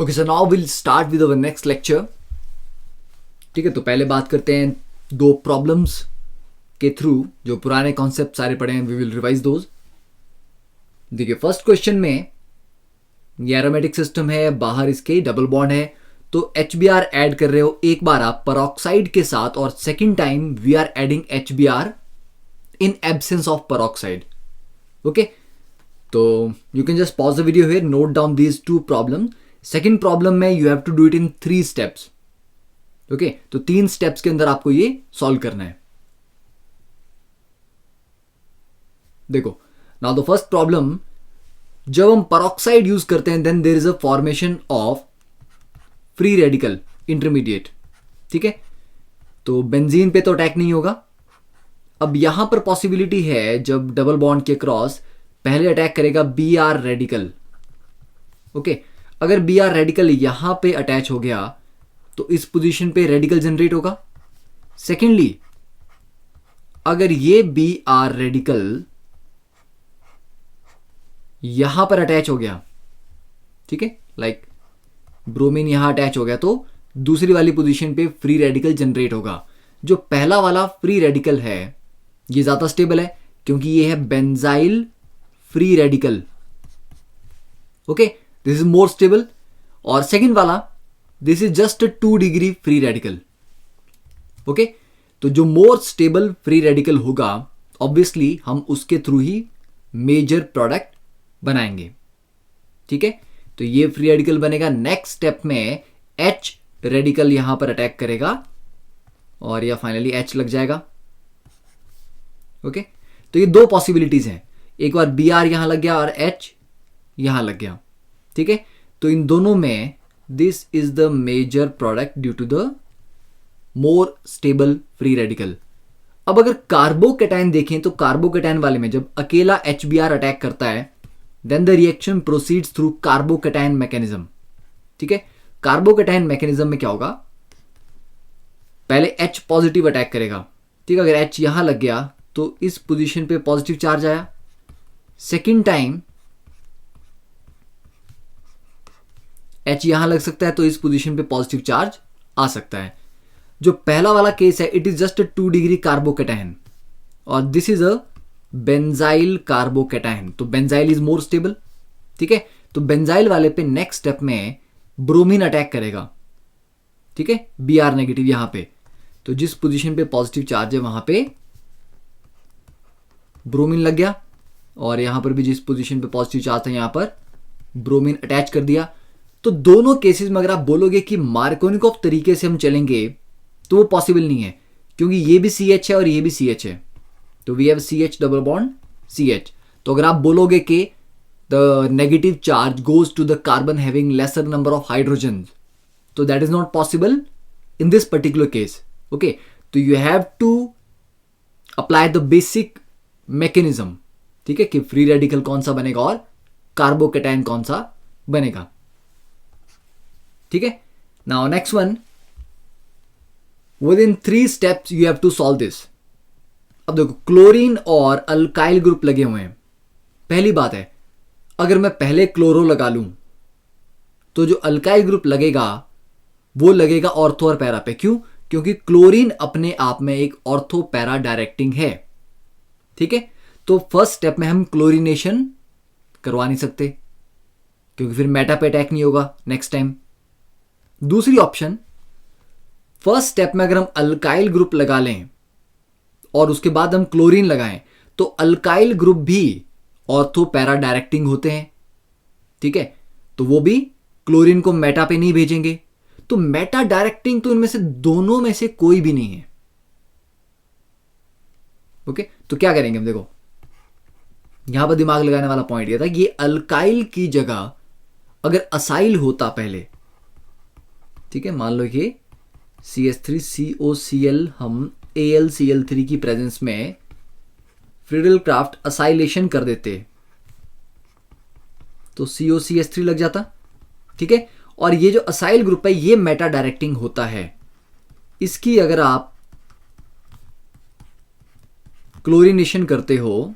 Okay, so now will start with our next lecture. ठीक है, तो पहले बात करते हैं दो प्रॉब्लम्स के थ्रू. जो पुराने कॉन्सेप्ट सारे पढ़े हैं वी विल रिवाइज दोज. देखिए, फर्स्ट क्वेश्चन में ये एरोमेटिक सिस्टम है, बाहर इसके डबल बॉन्ड है, तो HBr ऐड कर रहे हो एक बार आप परऑक्साइड के साथ, और second time we are adding HBr in absence of peroxide. Okay, तो you can just pause the video here, note down these two problem. Second problem में you have to do it in 3 steps. Okay, तो 3 steps के अंदर आपको ये solve करना है. देखो, नाउ द फर्स्ट प्रॉब्लम, जब हम परऑक्साइड यूज करते हैं then there is a formation of free radical intermediate. ठीक है, तो बेंजीन पे तो अटैक नहीं होगा. अब यहां पर पॉसिबिलिटी है जब डबल बॉन्ड के क्रॉस पहले अटैक करेगा Br रेडिकल. ओके, अगर Br रेडिकल यहां पे अटैच हो गया तो इस पोजीशन पे रेडिकल जनरेट होगा. सेकेंडली, अगर ये Br रेडिकल यहां पर अटैच हो गया, ठीक है, लाइक ब्रोमीन यहां अटैच हो गया, तो दूसरी वाली पोजीशन पे फ्री रेडिकल जनरेट होगा. जो पहला वाला फ्री रेडिकल है ये ज्यादा स्टेबल है क्योंकि ये है benzyl free radical. Okay, this is more stable. और सेकंड वाला, this is just 2 degree free radical. Okay, तो जो मोर स्टेबल फ्री रेडिकल होगा ऑब्वियसली हम उसके थ्रू ही मेजर प्रोडक्ट बनाएंगे. ठीक है, तो ये फ्री रेडिकल बनेगा. नेक्स्ट स्टेप में H रेडिकल यहां पर अटैक करेगा और या फाइनली H लग जाएगा. ओके, तो ये 2 पॉसिबिलिटीज हैं. एक बार Br यहां लग गया और H यहां लग गया. ठीक है, तो इन दोनों में this is the major product due to the more stable free radical. अब अगर कार्बोकेटाइन देखें तो कार्बोकेटाइन वाले में जब अकेला HBr अटैक करता है then the reaction proceeds through carbocation mechanism. ठीक है, कार्बोकेटाइन मैकेनिज्म में क्या होगा, पहले H पॉजिटिव अटैक करेगा. ठीक है, अगर H यहां लग गया तो इस पोजीशन पे पॉजिटिव चार्ज आया. सेकेंड टाइम H यहां लग सकता है तो इस पोजीशन पे पॉजिटिव चार्ज आ सकता है. जो पहला वाला केस है it is just 2 degree carbocation और this is a benzyl carbocation. तो बेंजाइल इज मोर स्टेबल. ठीक है, तो बेंजाइल वाले पे नेक्स्ट स्टेप में ब्रोमीन अटैक करेगा. ठीक है, Br नेगेटिव यहां पे, तो जिस पोजीशन पे पॉजिटिव चार्ज है वहां पे ब्रोमीन लग गया और यहां पर भी जिस पोजीशन पे पॉजिटिव चार्ज था यहां पर ब्रोमीन अटैच कर दिया. तो दोनों केसेस में अगर आप बोलोगे कि मार्कोनिकोव तरीके से हम चलेंगे तो वो पॉसिबल नहीं है क्योंकि ये भी CH है और ये भी CH है. तो we have CH double bond CH. तो अगर आप बोलोगे कि the negative charge goes to the carbon having lesser number of hydrogen, तो that is not possible in this particular case. Okay, तो you have to apply the basic mechanism. ठीक है, कि फ्री रेडिकल कौन सा बनेगा और कार्बोकेटाइन कौन सा बनेगा. ठीक है, now next one, within 3 steps you have to solve this. अब देखो, क्लोरीन और अल्काइल ग्रुप लगे हुए हैं. पहली बात है, अगर मैं पहले क्लोरो लगा लूं तो जो अल्काइल ग्रुप लगेगा वो लगेगा ऑर्थो और पैरा पे. क्यों? क्योंकि क्लोरीन अपने आप में एक ऑर्थो पैरा डायरेक्टिंग है. ठीक है, तो फर्स्ट स्टेप में हम क्लोरीनेशन करवा नहीं सकते क्योंकि फिर मेटा पे अटैक नहीं होगा नेक्स्ट टाइम. दूसरी ऑप्शन, फर्स्ट स्टेप में अगर हम अल्काइल ग्रुप लगा लें और उसके बाद हम क्लोरीन लगाएं तो अल्काइल ग्रुप भी ऑर्थो पैरा डायरेक्टिंग होते हैं. ठीक है, तो वो भी क्लोरीन को मेटा पे नहीं भेजेंगे. तो मेटा डायरेक्टिंग तो इनमें से दोनों में से कोई भी नहीं है. ओके, तो क्या करेंगे हम, देखो यहां पर दिमाग लगाने वाला पॉइंट यह था कि ये अल्काइल की जगह अगर असाइल होता पहले, ठीक है, मान लो कि CH3COCl हम AlCl3 की प्रेजेंस में फ्रीडल क्राफ्ट असाइलेशन कर देते तो COCH3 लग जाता. ठीक है, और ये जो असाइल ग्रुप है ये मेटा डायरेक्टिंग होता है. इसकी अगर आप क्लोरीनेशन करते हो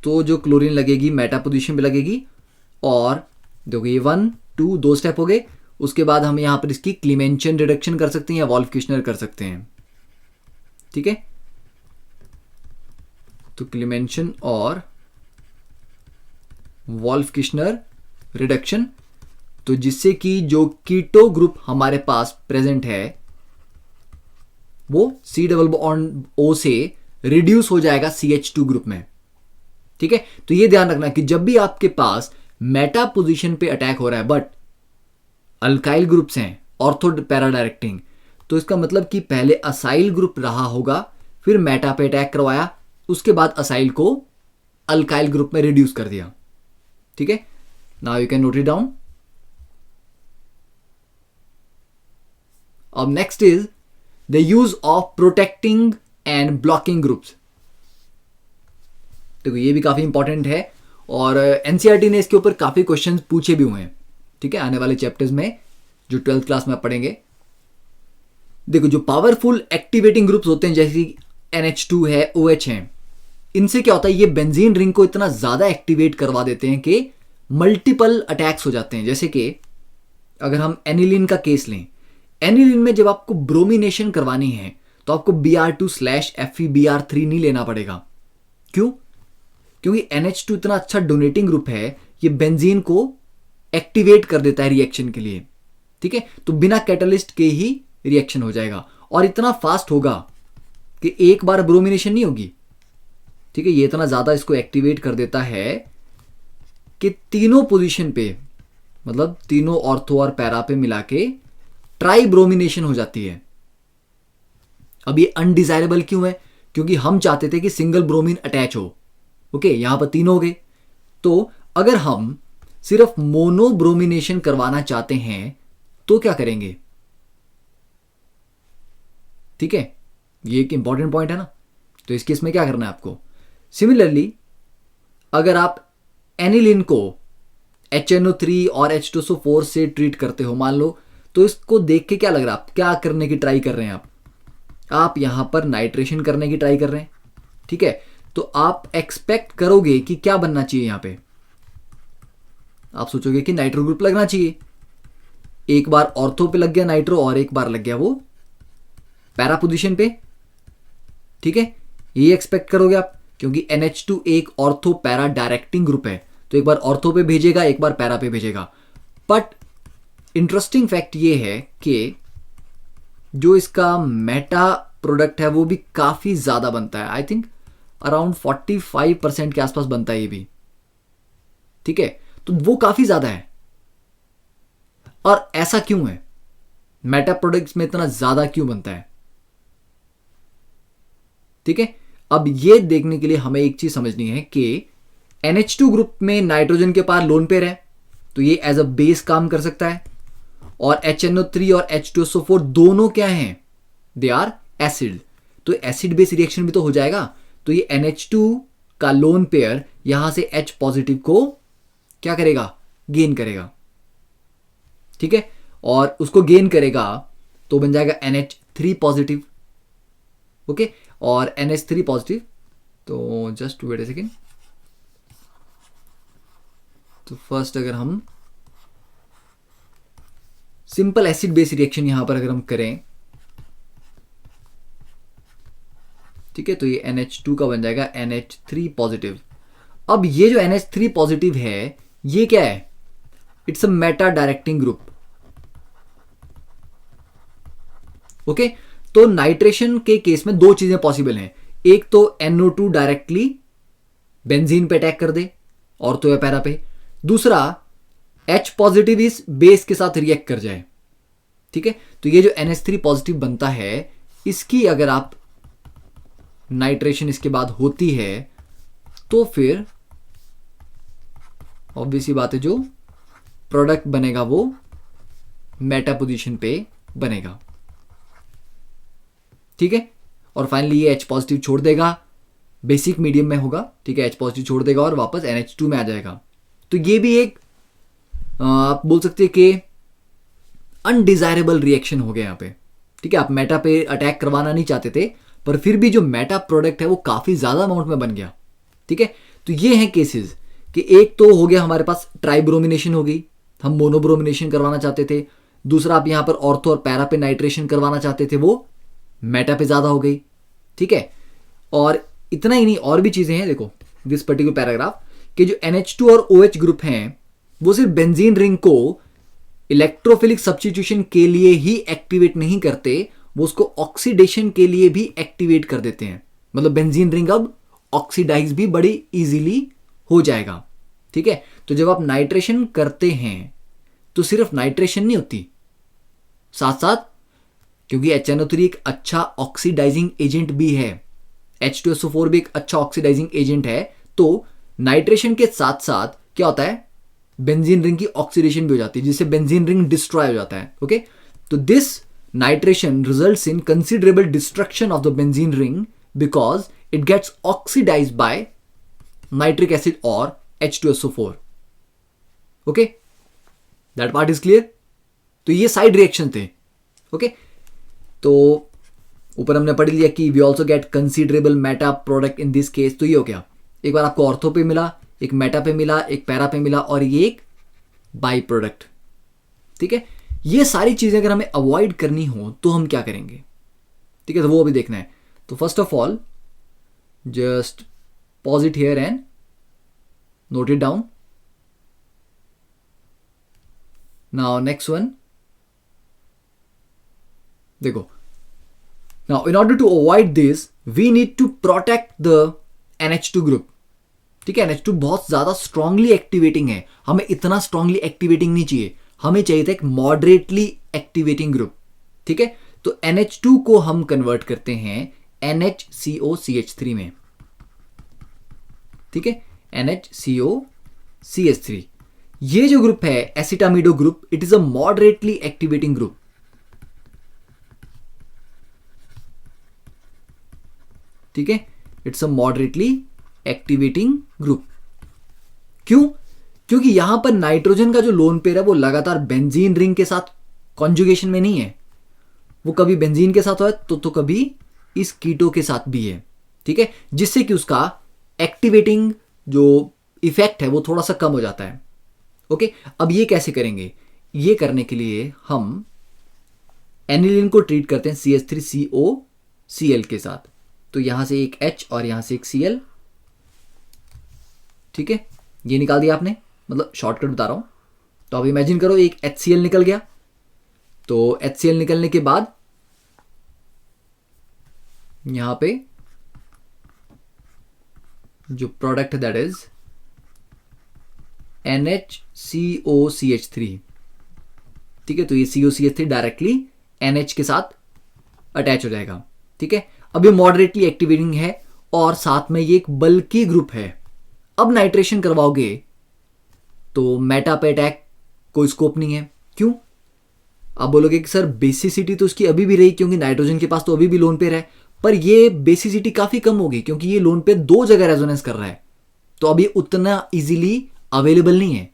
तो जो क्लोरीन लगेगी मेटा पोजीशन पे लगेगी और देखो ये 1 2 2 स्टेप हो गए। उसके बाद हम यहाँ पर इसकी क्लीमेंशन रिडक्शन कर सकते हैं या वॉल्फ-किश्नर कर सकते हैं। ठीक है, तो क्लीमेंशन और वॉल्फ-किश्नर रिडक्शन, तो जिससे कि जो कीटो ग्रुप हमारे पास प्रेजेंट है वो C डबल बॉन्ड O से रिड्यूस हो जाएगा CH2 ग्रुप में। ठीक है, तो ये ध्यान रखना कि जब भी आपके पास मेटा पोजीशन पे अटैक हो रहा है बट अल्काइल ग्रुप्स हैं ऑर्थो पैरा डायरेक्टिंग, तो इसका मतलब कि पहले असाइल ग्रुप रहा होगा, फिर मेटा पे अटैक करवाया, उसके बाद असाइल को अल्काइल ग्रुप में रिड्यूस कर दिया। ठीक है, now you can note it down. अब next is the use of protecting and blocking groups. देखो ये भी काफी इंपॉर्टेंट है और एनसीईआरटी ने इसके ऊपर काफी क्वेश्चंस पूछे भी हुए हैं। ठीक है, आने वाले चैप्टर्स में जो 12th क्लास में आप पढ़ेंगे। देखो जो पावरफुल एक्टिवेटिंग ग्रुप्स होते हैं जैसे NH2 है, OH है, इनसे क्या होता है, ये बेंजीन रिंग को इतना ज्यादा एक्टिवेट करवा देते हैं कि मल्टीपल अटैक्स हो जाते हैं। जैसे कि अगर हम एनिलीन का केस लें, एनिलीन में जब आपको ब्रोमिनेशन करवानी है तो आपको Br2/FeBr3 नहीं लेना पड़ेगा। क्यों? क्योंकि NH2 इतना अच्छा डोनेटिंग ग्रुप है, ये बेंजीन को एक्टिवेट कर देता है रिएक्शन के लिए। ठीक है, तो बिना कैटलिस्ट के ही रिएक्शन हो जाएगा और इतना फास्ट होगा कि एक बार ब्रोमिनेशन नहीं होगी। ठीक है, ये इतना ज्यादा इसको एक्टिवेट कर देता है कि तीनों पोजीशन पे, मतलब तीनों ऑर्थो और पैरा पे मिला के ट्राई ब्रोमिनेशन हो जाती है। अब ये अनडिजायरेबल क्यों है? क्योंकि हम चाहते थे कि सिंगल ब्रोमीन अटैच हो। ओके, यहां पर तीनों हो गए। तो अगर हम सिर्फ मोनो ब्रोमिनेशन करवाना चाहते हैं तो क्या करेंगे? ठीक है, ये एक इंपॉर्टेंट पॉइंट है ना। तो इस केस में क्या करना है आपको? सिमिलरली अगर आप एनिलीन को HNO3 और H2SO4 से ट्रीट करते हो मान लो, तो इसको देख के क्या लग रहा है, आप क्या करने की ट्राई कर रहे हैं? आप यहां पर नाइट्रेशन करने की ट्राई कर रहे हैं। ठीक है, तो आप एक्सपेक्ट करोगे कि क्या बनना चाहिए यहां पे? आप सोचोगे कि नाइट्रो ग्रुप लगना चाहिए। एक बार ऑर्थो पे लग गया नाइट्रो और एक बार लग गया वो पैरा पोजीशन पे। ठीक है, ये एक्सपेक्ट करोगे आप, क्योंकि NH2 एक ऑर्थो पैरा डायरेक्टिंग ग्रुप है, तो एक बार ऑर्थो पे भेजेगा एक बार पैरा पे भेजेगा। बट इंटरेस्टिंग फैक्ट ये है कि जो इसका मेटा प्रोडक्ट है वो भी काफी ज्यादा बनता है। आई थिंक अराउंड 45% के आसपास बनता है ये भी। ठीक है, तो वो काफी ज्यादा है। और ऐसा क्यों है? मेटा प्रोडक्ट्स में इतना ज्यादा क्यों बनता है? ठीक है, अब ये देखने के लिए हमें एक चीज समझनी है कि NH2 ग्रुप में नाइट्रोजन के पार लोन पेयर है, तो ये एज अ बेस काम कर सकता है। और HNO3 और H2SO4 दोनों क्या हैं? दे आर एसिड, तो एसिड बेस रिएक्शन भी तो हो जाएगा। तो ये NH2 का लोन पेयर यहां से H पॉजिटिव को क्या करेगा? गेन करेगा। ठीक है, और उसको गेन करेगा तो बन जाएगा NH3 पॉजिटिव। ओके, और NH3 पॉजिटिव, तो जस्ट वेट ए सेकेंड। तो फर्स्ट अगर हम सिंपल एसिड बेस रिएक्शन यहां पर अगर हम करें, ठीक है, तो ये NH2 का बन जाएगा NH3 पॉजिटिव। अब ये जो NH3 पॉजिटिव है ये क्या है? It's a Meta directing group. Okay, तो नाइट्रेशन के केस में दो चीजें पॉसिबल हैं। एक तो NO2 डायरेक्टली बेंजीन पे अटैक कर दे ऑर्थो या पैरा पे, दूसरा H पॉजिटिव इस बेस के साथ रिएक्ट कर जाए। ठीक है, तो ये जो NH3 पॉजिटिव बनता है, इसकी अगर आप नाइट्रेशन इसके बाद होती है तो फिर ऑब्वियसली बात है जो प्रोडक्ट बनेगा वो मेटा पोजीशन पे बनेगा। ठीक है, और फाइनली ये H पॉजिटिव छोड़ देगा, बेसिक मीडियम में होगा। ठीक है, H पॉजिटिव छोड़ देगा और वापस NH2 में आ जाएगा। तो ये भी एक आप बोल सकते हैं कि अनडिजायरेबल रिएक्शन हो गया यहाँ पे। ठीक है, आप मेटा पे अटैक करवाना नहीं चाहते थे, पर फिर भी जो मेटा प्रोडक्ट है वो काफी ज्यादा अमाउंट में बन गया। ठीक है, तो ये हैं केसेस कि एक तो हो गया हमारे पास ट्राइब्रोमिनेशन हो गई, हम मोनोब्रोमिनेशन करवाना चाहते थे। दूसरा आप यहां पर ऑर्थो और पैरा पे नाइट्रेशन करवाना चाहते थे, वो मेटा पे ज्यादा हो गई। ठीक है, और इतना ही नहीं, और भी चीजें हैं। देखो दिस पर्टिकुलर पैराग्राफ कि जो NH2 और OH ग्रुप हैं वो सिर्फ बेंजीन रिंग को इलेक्ट्रोफिलिक सब्स्टिट्यूशन के लिए ही एक्टिवेट नहीं करते, वो उसको ऑक्सीडेशन के लिए भी एक्टिवेट कर देते हैं। मतलब बेंजीन रिंग अब ऑक्सीडाइज भी बड़ी इजीली हो जाएगा। ठीक है, तो जब आप नाइट्रेशन करते हैं तो सिर्फ नाइट्रेशन नहीं होती, साथ साथ क्योंकि HNO3 एक अच्छा ऑक्सीडाइजिंग एजेंट भी है, H2SO4 भी एक अच्छा ऑक्सीडाइजिंग एजेंट है, तो नाइट्रेशन के साथ साथ क्या होता है, बेंजीन रिंग की ऑक्सीडेशन भी हो जाती है, जिससे बेंजीन रिंग डिस्ट्रॉय हो जाता है। ओके, तो this nitration results in considerable destruction of the benzene ring because it gets oxidised by nitric acid और H2SO4। Okay, that part is clear. तो ये साइड रिएक्शन थे। ओके, तो ऊपर हमने पढ़ लिया कि we also get considerable meta product in this case. तो ये हो गया, एक बार आपको ऑर्थो पे मिला, एक मेटा पे मिला, एक पैरा पे मिला, और ये एक बाई प्रोडक्ट। ठीक है, ये सारी चीजें अगर हमें अवॉइड करनी हो तो हम क्या करेंगे? ठीक है, तो वो अभी देखना है। तो first of all just pause it here and note it down. Now next one देखो, now in order to avoid this we need to protect the NH2 group। ठीक है, NH2 बहुत ज्यादा स्ट्रांगली एक्टिवेटिंग है, हमें इतना स्ट्रांगली एक्टिवेटिंग नहीं चाहिए, हमें चाहिए था एक मॉडरेटली एक्टिवेटिंग ग्रुप। ठीक है, तो NH2 को हम कन्वर्ट करते हैं NHCOCH3 में। ठीक है, NHCOCH3 ये जो ग्रुप है acetamido group, it is a moderately activating group. ठीक है, it's a moderately activating group. क्यों? क्योंकि यहां पर नाइट्रोजन का जो लोन पेयर है वो लगातार बेंजीन रिंग के साथ कॉन्जुगेशन में नहीं है, वो कभी बेंजीन के साथ हो तो कभी इस कीटो के साथ भी है। ठीक है, जिससे कि उसका एक्टिवेटिंग जो इफेक्ट है वो थोड़ा सा कम हो जाता है। ओके, अब ये कैसे करेंगे? ये करने के लिए हम एनिलीन को ट्रीट करते हैं CH3COCl के साथ। तो यहां से एक H और यहां से एक Cl। ठीक है, ये निकाल दिया आपने, मतलब शॉर्टकट बता रहा हूं। तो अब इमेजिन करो एक HCl निकल गया, तो HCl निकलने के बाद यहां पे जो प्रोडक्ट दैट इज NHCOCH3। ठीक है, तो ये COCH3 डायरेक्टली NH के साथ अटैच हो जाएगा। ठीक है, अब ये मॉडरेटली एक्टिवेटिंग है और साथ में ये एक बल्की ग्रुप है। अब नाइट्रेशन करवाओगे तो मेटा पे अटैक कोई स्कोप नहीं है। क्यों? आप बोलोगे कि सर बेसिसिटी तो उसकी अभी भी रही, क्योंकि नाइट्रोजन के पास तो अभी भी लोन पेयर है, पर ये बेसिसिटी काफी कम होगी क्योंकि ये लोन पेयर दो जगह रेजोनेंस कर रहा है, तो अब ये उतना इजीली अवेलेबल नहीं है।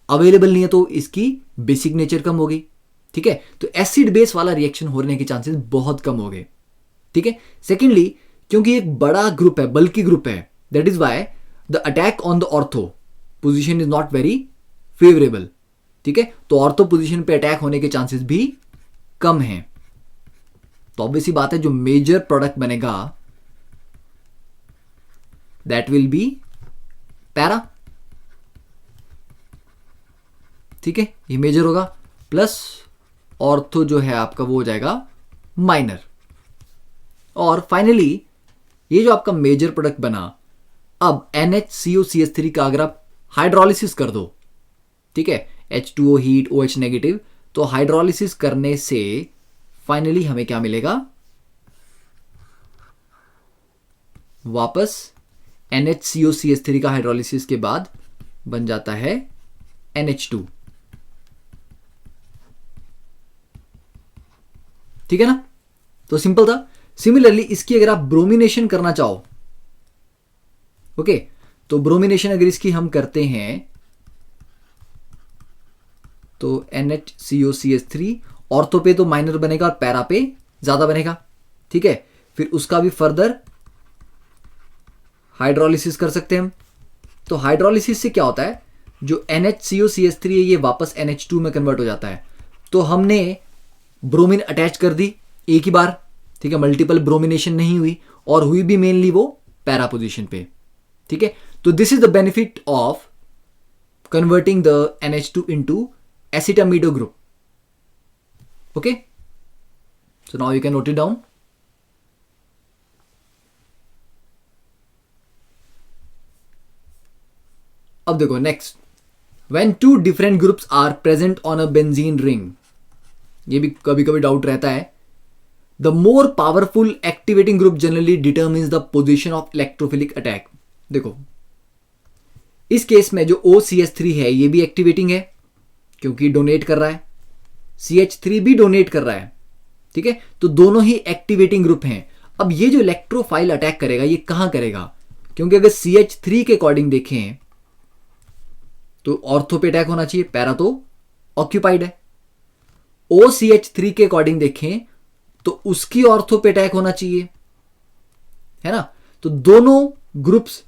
अवेलेबल नहीं है तो इसकी बेसिक नेचर कम होगी। ठीक है, तो एसिड बेस वाला रिएक्शन होने के चांसेस बहुत कम हो गए। ठीक है, सेकेंडली क्योंकि एक बड़ा ग्रुप है, बल्कि ग्रुप है, that is why the attack on the ortho position is not very favourable. ठीक है, तो ऑर्थो पोजीशन पे अटैक होने के चांसेस भी कम हैं। तो ऑब्वियसली बात है जो मेजर प्रोडक्ट बनेगा दैट विल बी पैरा। ठीक है, ये मेजर होगा, प्लस ऑर्थो जो है आपका वो हो जाएगा माइनर। और फाइनली ये जो आपका मेजर प्रोडक्ट बना, अब NHCOCH3 का अगर आप हाइड्रोलिसिस कर दो, ठीक है, H2O हीट OH नेगेटिव, तो हाइड्रोलिसिस करने से फाइनली हमें क्या मिलेगा? वापस NHCOCH3 का हाइड्रोलिसिस के बाद बन जाता है NH2। ठीक है ना, तो सिंपल था। सिमिलरली इसकी अगर आप ब्रोमिनेशन करना चाहो, ओके, तो ब्रोमिनेशन अगर इसकी हम करते हैं तो NHCOCH3 ऑर्थो पे तो माइनर बनेगा और पैरा पे ज्यादा बनेगा। ठीक है, फिर उसका भी फर्दर हाइड्रोलिसिस कर सकते हैं हम। तो हाइड्रोलिसिस से क्या होता है, जो NHCOCH3 है ये वापस NH2 में कन्वर्ट हो जाता है। तो हमने ब्रोमीन अटैच कर दी एक ही बार, ठीक है, मल्टीपल ब्रोमिनेशन नहीं हुई, और हुई भी मेनली वो पैरा पोजिशन पे, ठीक है। तो this is the benefit of converting the NH2 into acetamido group. Okay, so now you can note it down. अब देखो next, when two different groups are present on a benzene ring, ये भी कभी कभी डाउट रहता है, the more powerful activating group generally determines the position of electrophilic attack. देखो इस केस में जो OCH3 है ये भी एक्टिवेटिंग है क्योंकि डोनेट कर रहा है, CH3 भी डोनेट कर रहा है, ठीक है, तो दोनों ही एक्टिवेटिंग ग्रुप हैं। अब ये जो इलेक्ट्रोफाइल अटैक करेगा ये कहां करेगा, क्योंकि अगर CH3 के अकॉर्डिंग देखें तो ऑर्थो पे अटैक होना चाहिए, पैरा तो ऑक्यूपाइड है। OCH3 के अकॉर्डिंग देखें तो उसकी ऑर्थो पे अटैक होना चाहिए, है ना। तो दोनों ग्रुप्स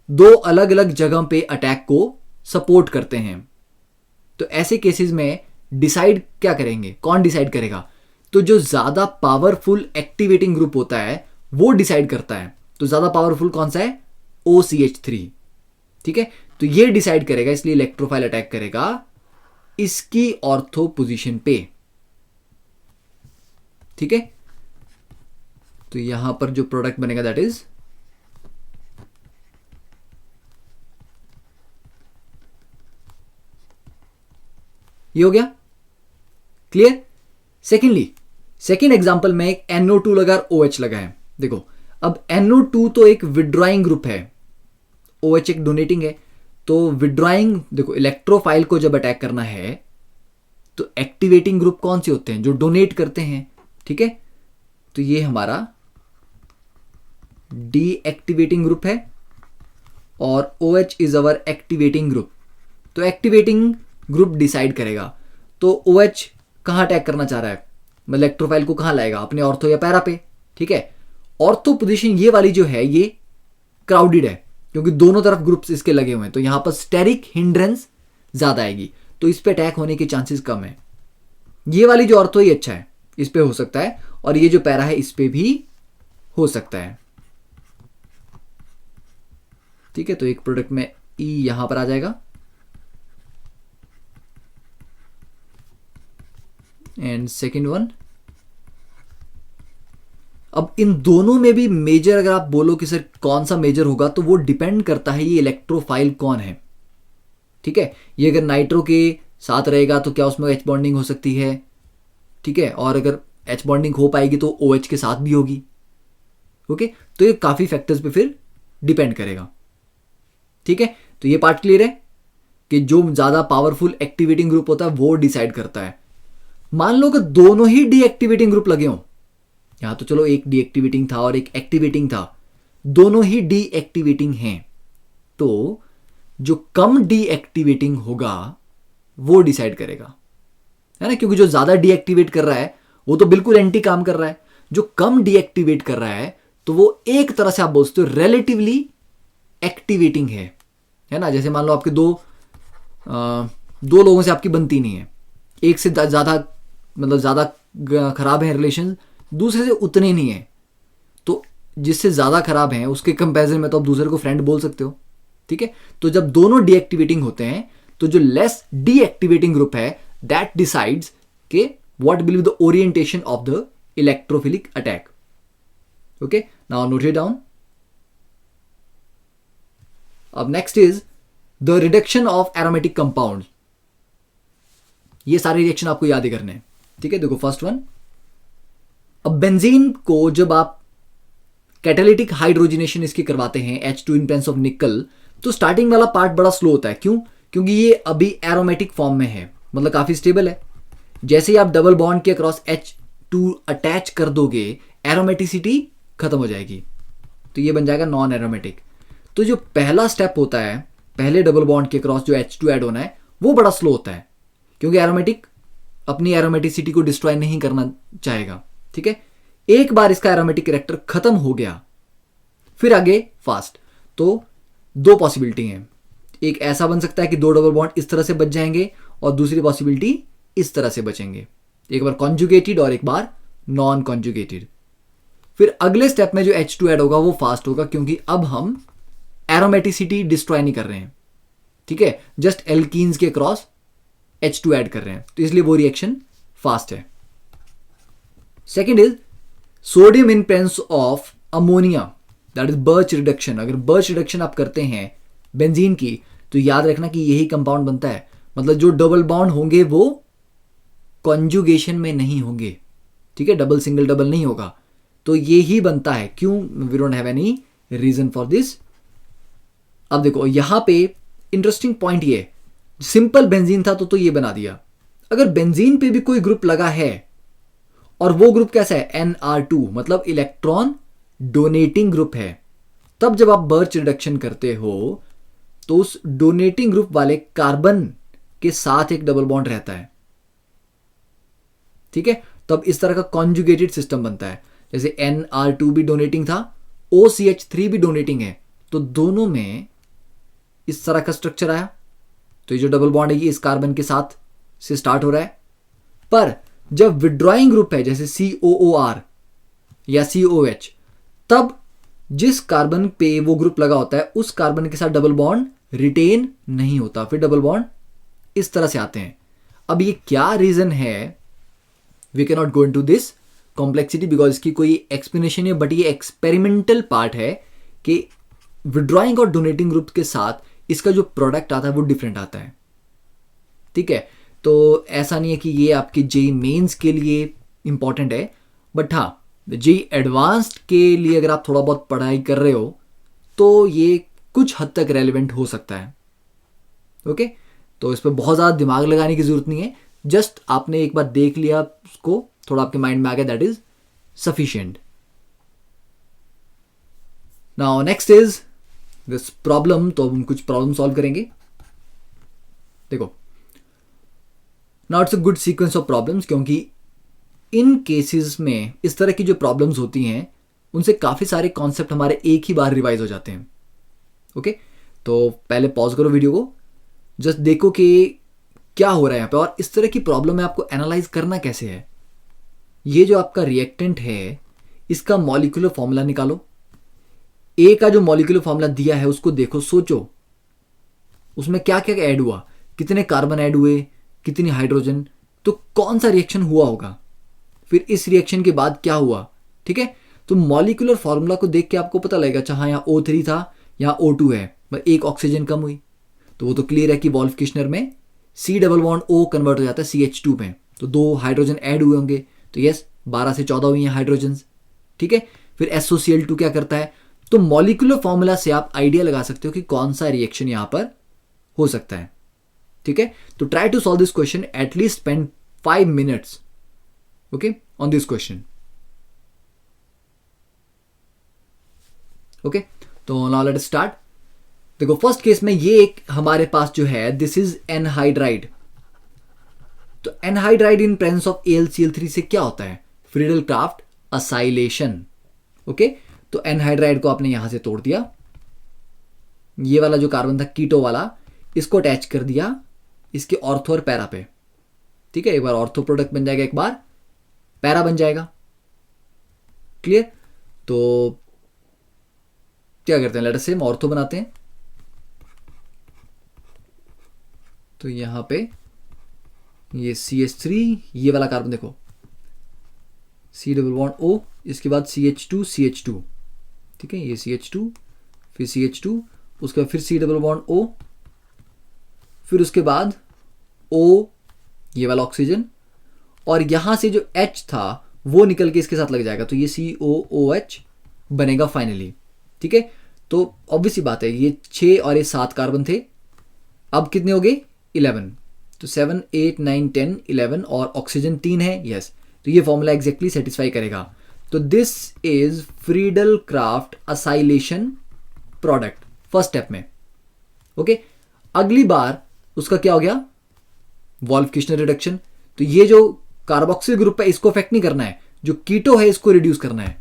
दो अलग अलग जगह पे अटैक को सपोर्ट करते हैं। तो ऐसे केसेस में डिसाइड क्या करेंगे, कौन डिसाइड करेगा, तो जो ज्यादा पावरफुल एक्टिवेटिंग ग्रुप होता है वो डिसाइड करता है। तो ज्यादा पावरफुल कौन सा है, OCH3, ठीक है, तो ये डिसाइड करेगा, इसलिए इलेक्ट्रोफाइल अटैक करेगा इसकी ऑर्थो पोजीशन पे, ठीक है। तो यहां पर जो प्रोडक्ट बनेगा दैट इज ये हो गया क्लियर। सेकेंड एग्जांपल में एक NO2 लगा और OH लगा है। देखो अब NO2 तो एक विड्रॉइंग ग्रुप है, OH एक डोनेटिंग है। तो विड्रॉइंग, देखो इलेक्ट्रोफाइल को जब अटैक करना है तो एक्टिवेटिंग ग्रुप कौन से होते हैं, जो डोनेट करते हैं, ठीक है। तो ये हमारा डीएक्टिवेटिंग ग्रुप है और OH is our activating group. तो एक्टिवेटिंग ग्रुप डिसाइड करेगा। तो OH कहां अटैक करना चाह रहा है, मतलब इलेक्ट्रोफाइल को कहां लाएगा, अपने ऑर्थो या पैरा पे, ठीक है। ऑर्थो पोजीशन ये वाली जो है ये क्राउडेड है क्योंकि दोनों तरफ ग्रुप्स इसके लगे हुए हैं, तो यहां पर स्टेरिक हिंड्रेंस ज्यादा आएगी, तो इस पे अटैक होने के चांसेस कम है। ये वाली जो ऑर्थो ये अच्छा है, इस पे हो सकता है, और ये जो पैरा है इस पे भी हो सकता है, ठीक है। तो एक प्रोडक्ट में E यहां पर आ जाएगा एंड सेकेंड वन। अब इन दोनों में भी मेजर अगर आप बोलो कि सर कौन सा मेजर होगा, तो वो डिपेंड करता है ये इलेक्ट्रोफाइल कौन है, ठीक है। ये अगर नाइट्रो के साथ रहेगा तो क्या उसमें H बॉन्डिंग हो सकती है, ठीक है, और अगर H बॉन्डिंग हो पाएगी तो OH के साथ भी होगी, ओके। तो ये काफी फैक्टर्स पे फिर डिपेंड करेगा, ठीक है। तो ये पार्ट क्लियर है कि जो ज्यादा पावरफुल एक्टिवेटिंग ग्रुप होता है वो डिसाइड करता है। मान लो कि दोनों ही डीएक्टिवेटिंग ग्रुप लगे हों, यहां तो चलो एक डीएक्टिवेटिंग था और एक एक्टिवेटिंग था, दोनों ही डीएक्टिवेटिंग हैं, तो जो कम डीएक्टिवेटिंग होगा वो डिसाइड करेगा, है ना, क्योंकि जो ज्यादा डीएक्टिवेट कर रहा है वो तो बिल्कुल एंटी काम कर रहा है, जो कम डीएक्टिवेट कर रहा है तो वो एक तरह से आप बोलते हो रेलेटिवली एक्टिवेटिंग है ना। जैसे मान लो आपके दो लोगों से आपकी बनती नहीं है, एक से ज्यादा मतलब ज्यादा खराब है रिलेशन, दूसरे से उतने नहीं है, तो जिससे ज्यादा खराब है उसके कंपैरिजन में तो आप दूसरे को फ्रेंड बोल सकते हो, ठीक है। तो जब दोनों डीएक्टिवेटिंग होते हैं तो जो लेस डीएक्टिवेटिंग ग्रुप है दैट डिसाइड्स के what will be the orientation of the electrophilic attack, okay. Now note it down. अब next is the reduction of aromatic compound. ये सारे रिएक्शन आपको याद ही करने हैं, ठीक है। देखो फर्स्ट वन, अब बेंजीन को जब आप कैटालिटिक हाइड्रोजनेशन इसकी करवाते हैं H2 इन प्रेजेंस ऑफ निकल, तो स्टार्टिंग वाला पार्ट बड़ा स्लो होता है। क्यों? क्योंकि ये अभी एरोमेटिक फॉर्म में है, मतलब काफी स्टेबल है। जैसे ही आप डबल बॉन्ड के अक्रॉस H2 अटैच कर दोगे एरोमेटिसिटी खत्म हो जाएगी, तो ये बन जाएगा नॉन एरोमेटिक। तो जो पहला स्टेप होता है, पहले डबल बॉन्ड के अक्रॉस जो H2 ऐड होना है वो बड़ा स्लो होता है, क्योंकि एरोमेटिक अपनी एरोमेटिसिटी को डिस्ट्रॉय नहीं करना चाहेगा, ठीक है। एक बार इसका एरोमेटिक कैरेक्टर खत्म हो गया फिर आगे फास्ट। तो दो पॉसिबिलिटी हैं, एक ऐसा बन सकता है कि 2 डबल बॉन्ड इस तरह से बच जाएंगे और दूसरी पॉसिबिलिटी इस तरह से बचेंगे, एक बार कॉन्जुगेटेड और एक बार नॉन कॉन्जुगेटेड। फिर अगले स्टेप में जो H2 ऐड होगा वो फास्ट होगा, क्योंकि अब हम एरोमेटिसिटी डिस्ट्रॉय नहीं कर रहे हैं, ठीक है, जस्ट एल्कीन्स के क्रॉस H2 ऐड कर रहे हैं, तो इसलिए वो रिएक्शन फास्ट है। Second is sodium in presence of ammonia, that is birch reduction. अगर बर्च रिडक्शन आप करते हैं बेंजीन की, तो याद रखना कि यही कंपाउंड बनता है, मतलब जो डबल बॉन्ड होंगे वो कॉन्जुगेशन में नहीं होंगे, ठीक है, डबल सिंगल डबल नहीं होगा, तो ये ही बनता है। क्यों? We don't have any reason for this. अब देखो यहां पे इंटरेस्टिंग पॉइंट ये, सिंपल बेंजीन था तो ये बना दिया। अगर बेंजीन पे भी कोई ग्रुप लगा है और वो ग्रुप कैसा है NR2, मतलब इलेक्ट्रॉन डोनेटिंग ग्रुप है, तब जब आप बर्च रिडक्शन करते हो तो उस डोनेटिंग ग्रुप वाले कार्बन के साथ एक डबल बॉन्ड रहता है, ठीक है, तब इस तरह का कॉन्जुगेटेड सिस्टम बनता है। जैसे NR2 भी डोनेटिंग था, OCH3 भी डोनेटिंग है, तो दोनों में इस तरह का स्ट्रक्चर आया, तो ये जो डबल बॉन्ड है ये इस कार्बन के साथ से स्टार्ट हो रहा है। पर जब विड्रॉइंग ग्रुप है जैसे COOR या COH, तब जिस कार्बन पे वो ग्रुप लगा होता है उस कार्बन के साथ डबल बॉन्ड रिटेन नहीं होता, फिर डबल बॉन्ड इस तरह से आते हैं। अब ये क्या रीजन है, we can not go into this complexity because इसकी कोई एक्सप्लेनेशन है, बट ये एक्सपेरिमेंटल पार्ट है कि विड्रॉइंग और डोनेटिंग ग्रुप के साथ इसका जो प्रोडक्ट आता है वो डिफरेंट आता है, ठीक है। तो ऐसा नहीं है कि ये आपके जेई मेंस के लिए इंपॉर्टेंट है, बट हाँ जेई एडवांस्ड के लिए अगर आप थोड़ा बहुत पढ़ाई कर रहे हो तो ये कुछ हद तक रेलिवेंट हो सकता है, ओके। तो इस पर बहुत ज़्यादा दिमाग लगाने की जरूरत नहीं है, जस्ट आपने एक बार देख लिया उसको, थोड़ा आपके माइंड में आ गया, that is sufficient. Now next is this problem, तो हम कुछ प्रॉब्लम सॉल्व करेंगे। देखो now it's a good sequence of problems, क्योंकि इन केसेस में इस तरह की जो प्रॉब्लम्स होती हैं उनसे काफ़ी सारे कॉन्सेप्ट हमारे एक ही बार रिवाइज हो जाते हैं, ओके। तो पहले पॉज करो वीडियो को, जस्ट देखो कि क्या हो रहा है यहाँ पे, और इस तरह की प्रॉब्लम में आपको एनालाइज करना कैसे है। ये जो आपका रिएक्टेंट है इसका मॉलिक्यूलर फॉर्मूला निकालो, ए का जो मॉलिक्यूलर फॉर्मूला दिया है उसको देखो, सोचो उसमें क्या क्या ऐड हुआ, कितने कार्बन ऐड हुए, कितनी हाइड्रोजन, तो कौन सा रिएक्शन हुआ होगा, फिर इस रिएक्शन के बाद क्या हुआ, ठीक है। तो मॉलिक्यूलर फॉर्मूला को देख के आपको पता लगेगा, चाहे यहाँ O3 था यहाँ O2 है, एक ऑक्सीजन कम हुई, तो वो तो क्लियर है कि वॉल्फ किश्नर में C double bond O convert हो जाता है CH2 में, तो 2 हाइड्रोजन ऐड हुए होंगे, तो यस 12 से 14 हुई हैं हाइड्रोजन, ठीक है। फिर SOCl2 क्या करता है, तो मॉलिक्यूलर फॉर्मूला से आप आइडिया लगा सकते हो कि कौन सा रिएक्शन यहां पर हो सकता है, ठीक है। तो try to solve this question, at least spend 5 minutes okay on this question, okay. तो नाउ लेट्स स्टार्ट। देखो फर्स्ट केस में ये एक हमारे पास जो है दिस इज एनहाइड्राइड, तो anhydride in presence of AlCl3 से क्या होता है, फ्रीडल क्राफ्ट असाइलेशन, ओके। तो एनहाइड्राइड को आपने यहां से तोड़ दिया, ये वाला जो कार्बन था कीटो वाला, इसको अटैच कर दिया इसके ऑर्थो और पैरा पे, ठीक है। एक बार ऑर्थो प्रोडक्ट बन जाएगा, एक बार पैरा बन जाएगा, क्लियर। तो क्या करते हैं, लेट अस से हम ऑर्थो बनाते हैं, तो यहां पे ये CH3, ये वाला कार्बन देखो C डबल बॉन्ड O, इसके बाद CH2, ठीक है, ये CH2 फिर CH2, उसके बाद फिर C डबल बॉन्ड O, फिर उसके बाद O, ये वाला ऑक्सीजन, और यहां से जो H था वो निकल के इसके साथ लग जाएगा, तो ये COOH बनेगा फाइनली, ठीक है। तो ऑब्वियसली बात है ये 6 और ये 7 कार्बन थे, अब कितने हो गए 11, तो 7 8 9 10 11 और ऑक्सीजन 3 है, यस। तो ये फॉर्मूला एग्जैक्टली सेटिस्फाई करेगा। तो this is Friedel Crafts acylation product first step में, ओके। अगली बार उसका क्या हो गया, वॉल्फ किश्नर रिडक्शन, तो ये जो कार्बोक्सिल ग्रुप है इसको अफेक्ट नहीं करना है, जो कीटो है इसको रिड्यूस करना है,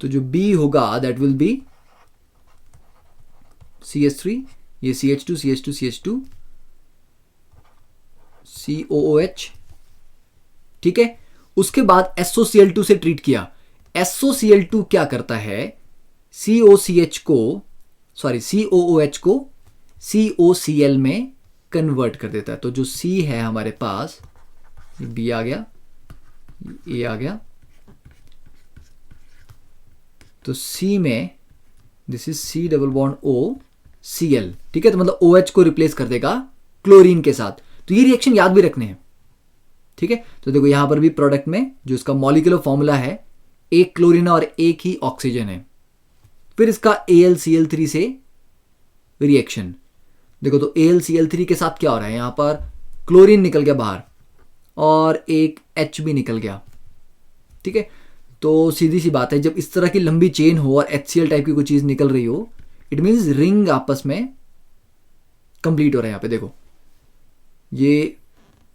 तो जो B होगा दैट विल बी CH3 ये CH2 CH2 CH2 COOH, ठीक है। उसके बाद SOCl2 से ट्रीट किया। SOCl2 क्या करता है, COOH को COCl में कन्वर्ट कर देता है। तो जो C है हमारे पास, B आ गया, A आ गया, तो C में this is C double bond O Cl, ठीक है। तो मतलब OH को रिप्लेस कर देगा क्लोरीन के साथ। तो ये रिएक्शन याद भी रखने हैं, ठीक है। तो देखो यहां पर भी प्रोडक्ट में जो इसका मॉलिक्यूलर फॉर्मूला है, एक क्लोरीन और एक ही ऑक्सीजन है। फिर इसका AlCl3 से रिएक्शन देखो, तो AlCl3 के साथ क्या हो रहा है, यहां पर क्लोरीन निकल गया बाहर और एक H भी निकल गया, ठीक है। तो सीधी सी बात है, जब इस तरह की लंबी चेन हो और HCl टाइप की कोई चीज निकल रही हो, इट मीन्स रिंग आपस में कंप्लीट हो रहा है। यहां पे देखो ये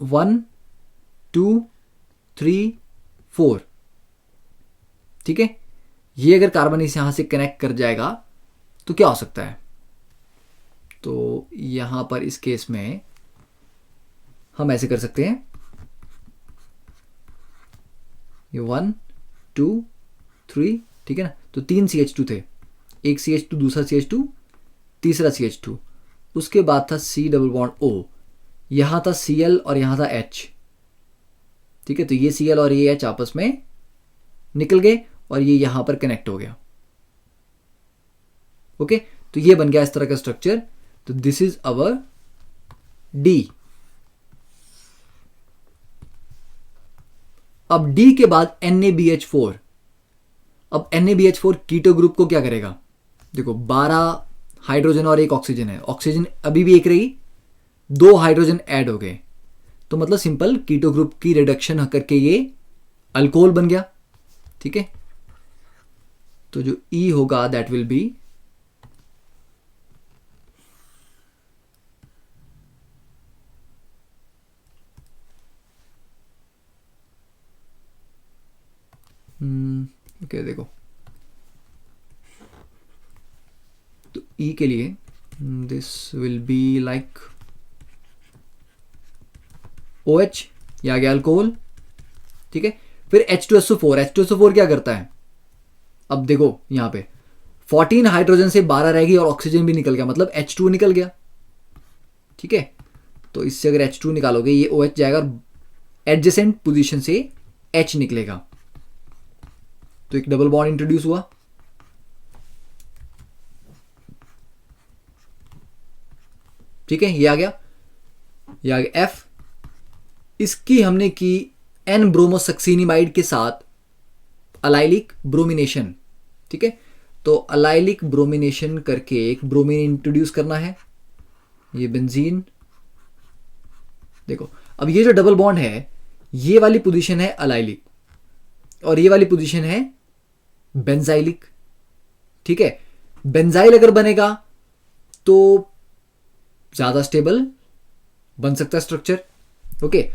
1 2 3 4, ठीक है। ये अगर कार्बन इस यहां से कनेक्ट कर जाएगा तो क्या हो सकता है, तो यहां पर इस केस में हम ऐसे कर सकते हैं, ये 1 2 3, ठीक है ना। तो 3 CH2 थे, एक CH2, दूसरा CH2, तीसरा CH2, उसके बाद था C डबल बॉन्ड O, यहां था Cl और यहां था H, ठीक है। तो ये Cl और ये H आपस में निकल गए और ये यहां पर कनेक्ट हो गया, ओके। तो ये बन गया इस तरह का स्ट्रक्चर। तो दिस इज अवर D। अब D के बाद NaBH4। अब NaBH4 कीटो ग्रुप को क्या करेगा, देखो 12 हाइड्रोजन और एक ऑक्सीजन है, ऑक्सीजन अभी भी एक रही, 2 हाइड्रोजन ऐड हो गए, तो मतलब सिंपल कीटो ग्रुप की रिडक्शन करके ये अल्कोहल बन गया, ठीक है। तो जो E होगा दैट विल बी ओके, देखो तो E के लिए this will be like OH, ये आ गया अल्कोहल, ठीक है। फिर H2SO4, H2SO4 क्या करता है, अब देखो यहां पे 14 हाइड्रोजन से 12 रहेगी और ऑक्सीजन भी निकल गया, मतलब H2 निकल गया, ठीक है। तो इससे अगर H2 निकालोगे ये OH जाएगा और एडजेसेंट पोजीशन से H निकलेगा, तो एक डबल बॉन्ड इंट्रोड्यूस हुआ, ठीक है। ये आ गया F। इसकी हमने की N ब्रोमोसक्सिनिमाइड के साथ अलाइलिक ब्रोमिनेशन, ठीक है। तो अलाइलिक ब्रोमिनेशन करके एक ब्रोमीन इंट्रोड्यूस करना है, ये बेंजीन। देखो अब ये जो डबल बॉन्ड है, ये वाली पोजीशन है अलाइलिक और ये वाली पोजीशन है बेंजाइलिक, ठीक है। बेंजाइल अगर बनेगा तो ज्यादा स्टेबल बन सकता है स्ट्रक्चर, ओके।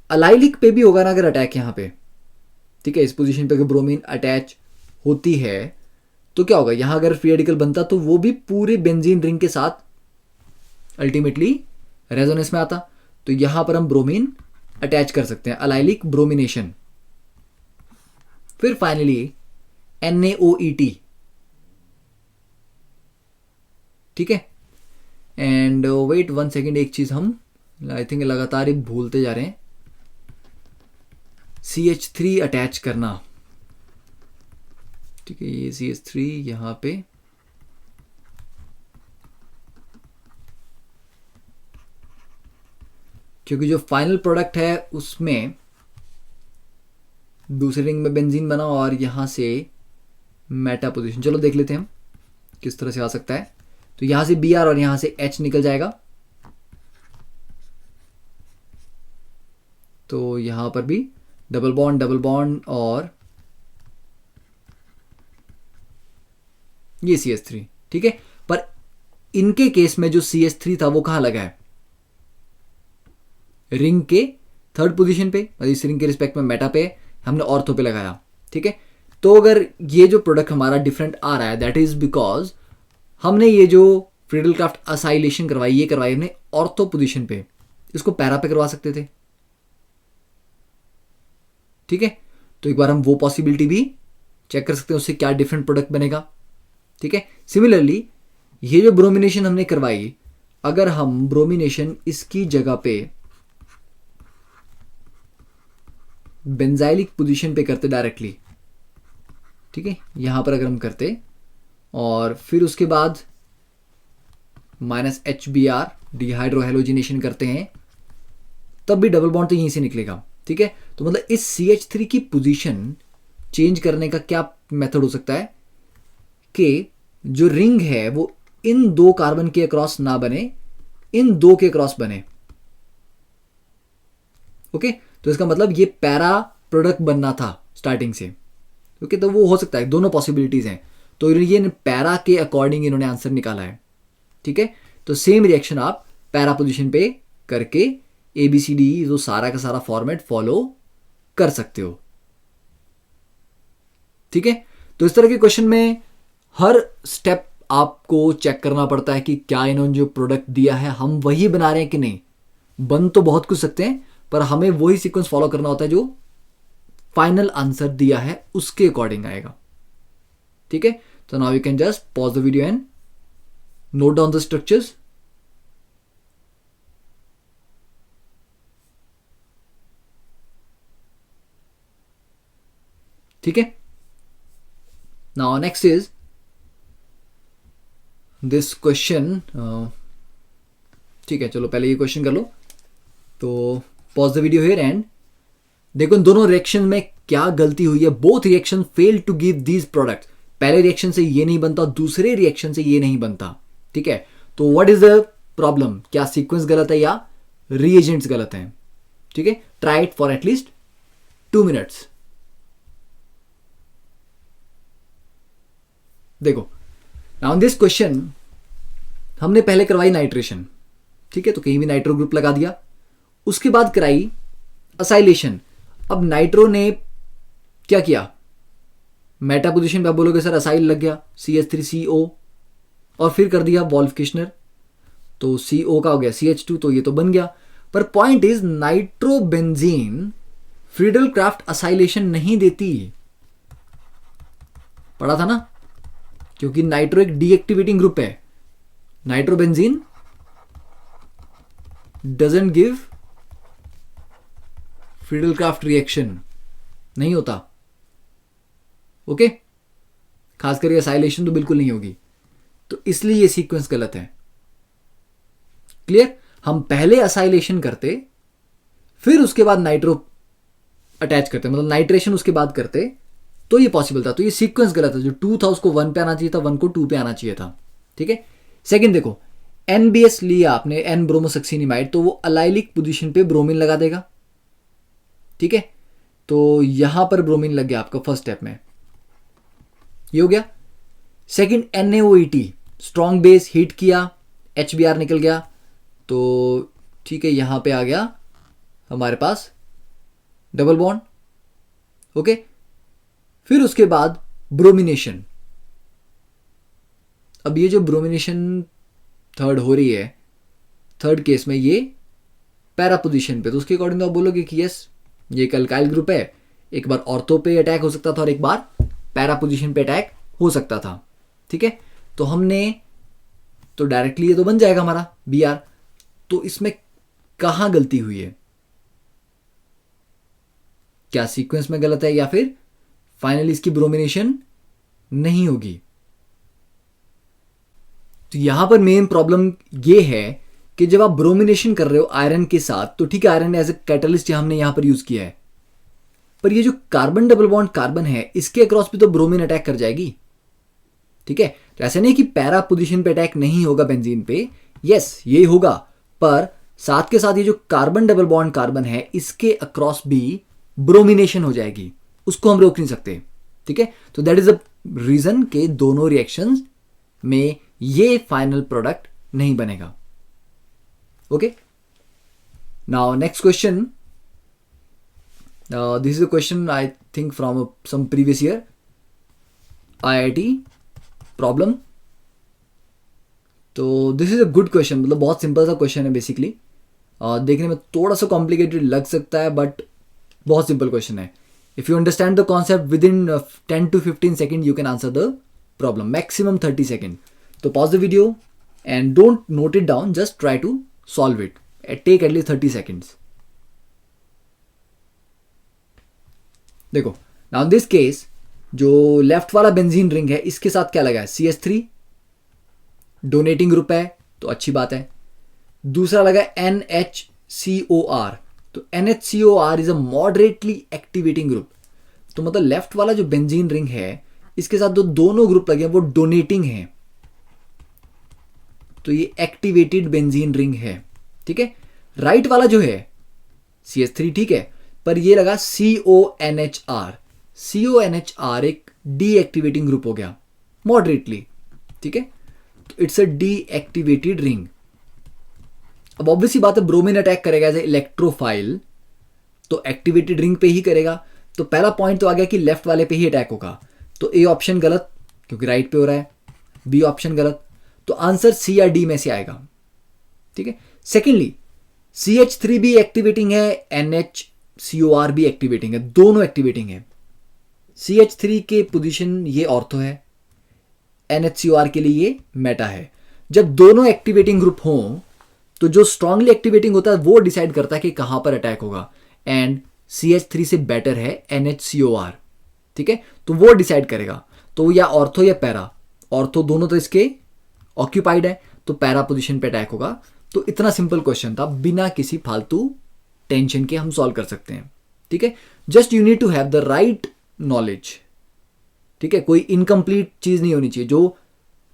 अलाइलिक पे भी होगा ना अगर अटैक यहां पे, ठीक है, इस पोजीशन पे अगर ब्रोमीन अटैच होती है तो क्या होगा, यहां अगर फ्री रेडिकल बनता तो वो भी पूरे बेंजीन रिंग के साथ अल्टीमेटली रेजोनेंस में आता। तो यहां पर हम ब्रोमीन अटैच कर सकते हैं, अलाइलिक ब्रोमिनेशन। फिर फाइनली NaOET, ठीक है। एंड वेट 1 सेकेंड, एक चीज हम आई थिंक लगातार ही भूलते जा रहे हैं, CH3 अटैच करना, ठीक है। ये CH3 यहां पे, क्योंकि जो फाइनल प्रोडक्ट है उसमें दूसरे रिंग में बेंजीन बना और यहां से मेटा पोजीशन, चलो देख लेते हैं हम किस तरह से आ सकता है। तो यहां से Br और यहां से H निकल जाएगा, तो यहां पर भी डबल बॉन्ड और ये CH3, ठीक है। पर इनके केस में जो CH3 था वो कहां लगा है, रिंग के थर्ड पोजीशन पे, इस रिंग के रिस्पेक्ट में मेटा पे, हमने ऑर्थो पे लगाया, ठीक है। तो अगर ये जो प्रोडक्ट हमारा डिफरेंट आ रहा है दैट इज बिकॉज हमने ये जो फ्रीडलक्राफ्ट असाइलेशन करवाई, ये करवाई हमने ऑर्थो पोजीशन पे, इसको पैरा पे करवा सकते थे। ठीक है, तो एक बार हम वो पॉसिबिलिटी भी चेक कर सकते हैं, उससे क्या डिफरेंट प्रोडक्ट बनेगा। ठीक है, सिमिलरली ये जो ब्रोमिनेशन हमने करवाई, अगर हम ब्रोमिनेशन इसकी जगह पे बेंजाइलिक पोजीशन पे करते डायरेक्टली, ठीक है, यहां पर अगर हम करते और फिर उसके बाद -HBr डिहाइड्रोहेलोजिनेशन करते हैं, तब भी डबल बॉन्ड तो यहीं से निकलेगा। ठीक है, तो मतलब इस CH3 की पोजीशन चेंज करने का क्या मेथड हो सकता है कि जो रिंग है वो इन दो कार्बन के अक्रॉस ना बने, इन दो के अक्रॉस बने। ओके, तो इसका मतलब ये पैरा प्रोडक्ट बनना था स्टार्टिंग से। ओके, तो वो हो सकता है, दोनों पॉसिबिलिटीज हैं। तो ये पैरा के अकॉर्डिंग इन्होंने आंसर निकाला है। ठीक है, तो सेम रिएक्शन आप पैरा पोजीशन पे करके ABCD जो सारा का सारा फॉर्मेट फॉलो कर सकते हो। ठीक है, तो इस तरह के क्वेश्चन में हर स्टेप आपको चेक करना पड़ता है कि क्या इन्होंने जो प्रोडक्ट दिया है हम वही बना रहे हैं कि नहीं। बन तो बहुत कुछ सकते हैं, पर हमें वही सीक्वेंस फॉलो करना होता है जो फाइनल आंसर दिया है उसके अकॉर्डिंग आएगा। ठीक है, तो now you can just pause the video and note down the structures. ठीक है, now next is this question. ठीक है, चलो पहले ये क्वेश्चन कर लो। तो pause the video here and देखो इन दोनों रिएक्शन में क्या गलती हुई है। Both reaction fail to give these product. पहले रिएक्शन से ये नहीं बनता, दूसरे रिएक्शन से ये नहीं बनता। ठीक है, तो व्हाट इज द प्रॉब्लम? क्या सीक्वेंस गलत है या रिएजेंट्स गलत हैं? ठीक है, try it for at least 2 minutes. देखो नाउ इन दिस क्वेश्चन हमने पहले करवाई नाइट्रेशन। ठीक है, तो कहीं भी नाइट्रो ग्रुप लगा दिया, उसके बाद कराई असाइलेशन। अब नाइट्रो ने क्या किया, मेटा पोजीशन पे आप बोलोगे सर असाइल लग गया CH3CO, और फिर कर दिया वॉल्फकिशनर, तो CO का हो गया CH2, तो ये तो बन गया। पर point is nitrobenzene Friedel-Crafts acylation नहीं देती। पढ़ा था ना, क्योंकि नाइट्रो एक डीएक्टिवेटिंग ग्रुप है। Nitrobenzene doesn't give Friedel-Crafts reaction, नहीं होता। ओके, खास करके असाइलेशन तो बिल्कुल नहीं होगी, तो इसलिए ये सीक्वेंस गलत है। क्लियर? हम पहले असाइलेशन करते, फिर उसके बाद नाइट्रो अटैच करते, मतलब नाइट्रेशन उसके बाद करते, तो ये पॉसिबल था। तो ये सीक्वेंस गलत है। जो 2 था उसको 1 पे आना चाहिए था, 1 को 2 पे आना चाहिए था। ठीक है, सेकंड देखो, NBS लिया आपने, N ब्रोमोसक्सिनिमाइड, तो वो अलाइलिक पोजीशन पे ब्रोमीन लगा देगा। ठीक है, तो यहां पर ब्रोमीन लग गया आपका फर्स्ट स्टेप में, ये हो गया। Second NaOET, strong base heat किया, HBr निकल गया, तो ठीक है, यहां पे आ गया हमारे पास डबल बॉन्ड। ओके, फिर उसके बाद ब्रोमिनेशन। अब ये जो ब्रोमिनेशन थर्ड हो रही है, थर्ड केस में ये पैरा पोजीशन पे, तो उसके अकॉर्डिंग तो आप बोलोगे कि यस ये एक अल्काइल ग्रुप है, एक बार ऑर्थो पे अटैक हो सकता था और एक बार पैरा पोजीशन पे अटैक हो सकता था। ठीक है, तो हमने तो डायरेक्टली ये तो बन जाएगा हमारा Br। तो इसमें कहां गलती हुई है? क्या सीक्वेंस में गलत है या फिर फाइनली इसकी ब्रोमिनेशन नहीं होगी? तो यहां पर मेन प्रॉब्लम ये है कि जब आप ब्रोमिनेशन कर रहे हो आयरन के साथ, तो ठीक है आयरन एज ए कैटलिस्ट हमने यहां पर यूज किया है, पर ये जो कार्बन डबल बॉन्ड कार्बन है इसके अक्रॉस भी तो ब्रोमीन अटैक कर जाएगी। ठीक है, तो ऐसा नहीं कि पैरा पोजीशन पे अटैक नहीं होगा बेंजीन पे, यस ये होगा, पर साथ के साथ ये जो कार्बन डबल बॉन्ड कार्बन है इसके अक्रॉस भी ब्रोमिनेशन हो जाएगी, उसको हम रोक नहीं सकते। ठीक है, तो दैट इज द रीजन के दोनों रिएक्शंस में ये फाइनल प्रोडक्ट नहीं बनेगा। Okay, now next question, this is a question I think from some previous year IIT problem. तो this is a good question, मतलब बहुत सिंपल सा क्वेश्चन है बेसिकली। देखने में थोड़ा सा कॉम्प्लिकेटेड लग सकता है बट बहुत सिंपल क्वेश्चन है। If you understand the concept within 10 to 15 second you can answer the problem, maximum 30 second. तो pause the video and don't note it down, just try to solve it, take at least 30 seconds. देखो now in this case जो left वाला benzene ring है इसके साथ क्या लगा है, CH3, डोनेटिंग ग्रुप है तो अच्छी बात है। दूसरा लगा NHCOR, तो NHCOR is a moderately activating group. तो मतलब लेफ्ट वाला जो बेंजीन रिंग है इसके साथ जो दोनों ग्रुप लगे हैं वो डोनेटिंग है, तो ये एक्टिवेटेड बेंजीन रिंग है, ठीक है। राइट वाला जो है CH3 ठीक है, पर ये लगा CONHR। CONHR एक डीएक्टिवेटिंग ग्रुप हो गया मॉडरेटली, ठीक है, तो इट्स अ डीएक्टिवेटेड रिंग। अब ऑब्वियसली बात है ब्रोमीन अटैक करेगा एज ए इलेक्ट्रोफाइल, तो एक्टिवेटेड रिंग पे ही करेगा। तो पहला पॉइंट तो आ गया कि लेफ्ट वाले पे ही अटैक होगा, तो ए ऑप्शन गलत क्योंकि राइट पे हो रहा है, बी ऑप्शन गलत, तो आंसर सी या डी में से आएगा, ठीक है। सेकेंडली CH3 भी एक्टिवेटिंग है, NHCOR भी एक्टिवेटिंग है, दोनों एक्टिवेटिंग है। CH3 के पोजीशन ये ऑर्थो है, NHCOR के लिए ये मेटा है। जब दोनों एक्टिवेटिंग ग्रुप हों तो जो स्ट्रांगली एक्टिवेटिंग होता है वो डिसाइड करता है कि कहां पर अटैक होगा, एंड CH3 से बेटर है NHCOR, ठीक है, तो वो डिसाइड करेगा। तो या ऑर्थो या पैरा, ऑर्थो दोनों तो इसके ऑक्यूपाइड है तो पैरा पोजीशन पे अटैक होगा। तो इतना सिंपल क्वेश्चन था, बिना किसी फालतू टेंशन के हम सॉल्व कर सकते हैं, ठीक है। Just you need to have the right knowledge, ठीक है, कोई इनकम्प्लीट चीज नहीं होनी चाहिए, जो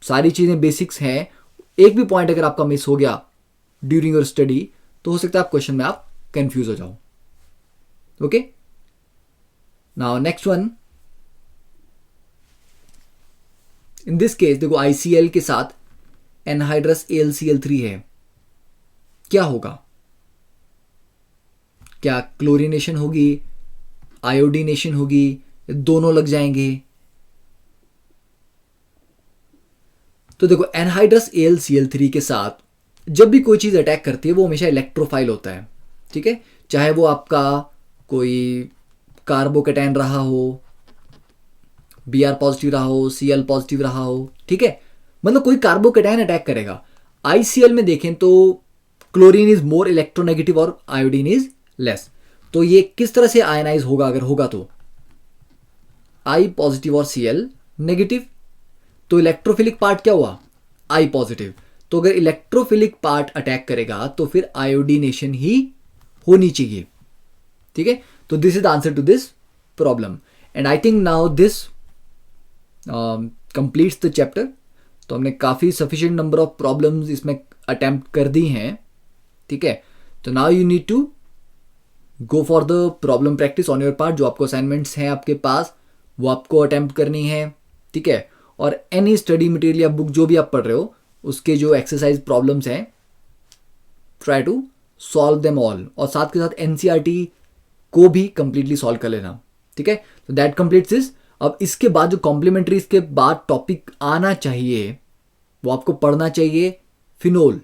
सारी चीजें बेसिक्स हैं। एक भी पॉइंट अगर आपका मिस हो गया ड्यूरिंग योर स्टडी तो हो सकता है आप क्वेश्चन में आप कंफ्यूज हो जाओ। Okay, now next one. In this case देखो ICl के साथ एनहाइड्रस AlCl3 है, क्या होगा? क्या क्लोरीनेशन होगी, आयोडीनेशन होगी, दोनों लग जाएंगे? तो देखो एनहाइड्रस AlCl3 के साथ जब भी कोई चीज अटैक करती है वो हमेशा इलेक्ट्रोफाइल होता है, ठीक है, चाहे वो आपका कोई कार्बोकेटाइन रहा हो, Br पॉजिटिव रहा हो, Cl पॉजिटिव रहा हो, ठीक है, मतलब कोई कार्बोकेटाइन अटैक करेगा। ICl में देखें तो क्लोरीन इज मोर इलेक्ट्रोनेगेटिव और आयोडीन इज लेस, तो ये किस तरह से आयनाइज होगा? अगर होगा तो I पॉजिटिव और Cl नेगेटिव, तो इलेक्ट्रोफिलिक पार्ट क्या हुआ? I positive. तो अगर इलेक्ट्रोफिलिक पार्ट अटैक करेगा तो फिर आयोडीनेशन ही होनी चाहिए, ठीक है। तो this is the answer to this problem and I think now this completes the chapter. तो हमने काफ़ी सफिशिएंट नंबर ऑफ प्रॉब्लम्स इसमें अटेम्प्ट कर दी हैं, ठीक है। तो now you need to go for the problem practice on your part. जो आपको असाइनमेंट्स हैं आपके पास वो आपको अटेम्प्ट करनी है, ठीक है। और एनी स्टडी मटेरियल या बुक जो भी आप पढ़ रहे हो उसके जो एक्सरसाइज प्रॉब्लम्स हैं try to solve them all, और साथ के साथ NCERT को भी कंप्लीटली सॉल्व कर लेना, ठीक है। तो दैट कंप्लीट्स दिस। अब इसके बाद जो कॉम्प्लीमेंट्री इसके बाद टॉपिक आना चाहिए वो आपको पढ़ना चाहिए फिनोल,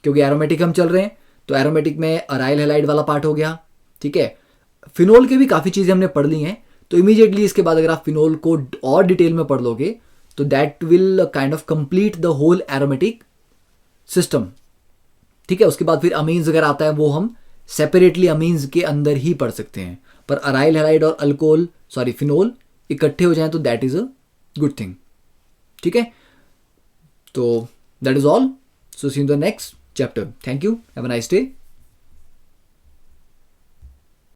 क्योंकि एरोमेटिक हम चल रहे हैं तो एरोमेटिक में अराइल हैलाइड वाला पार्ट हो गया, ठीक है। फिनोल के भी काफ़ी चीज़ें हमने पढ़ ली हैं, तो इमीडिएटली इसके बाद अगर आप फिनोल को और डिटेल में पढ़ लोगे तो that will kind of complete the whole aromatic system, ठीक है। उसके बाद फिर अमीन्स अगर आता है वो हम सेपरेटली अमीन्स के अंदर ही पढ़ सकते हैं, पर अराइल हैलाइड और फिनोल इकट्ठे हो जाएं तो that is a good thing, ठीक है। तो that is all, so see in the next chapter. Thank you, have a nice day.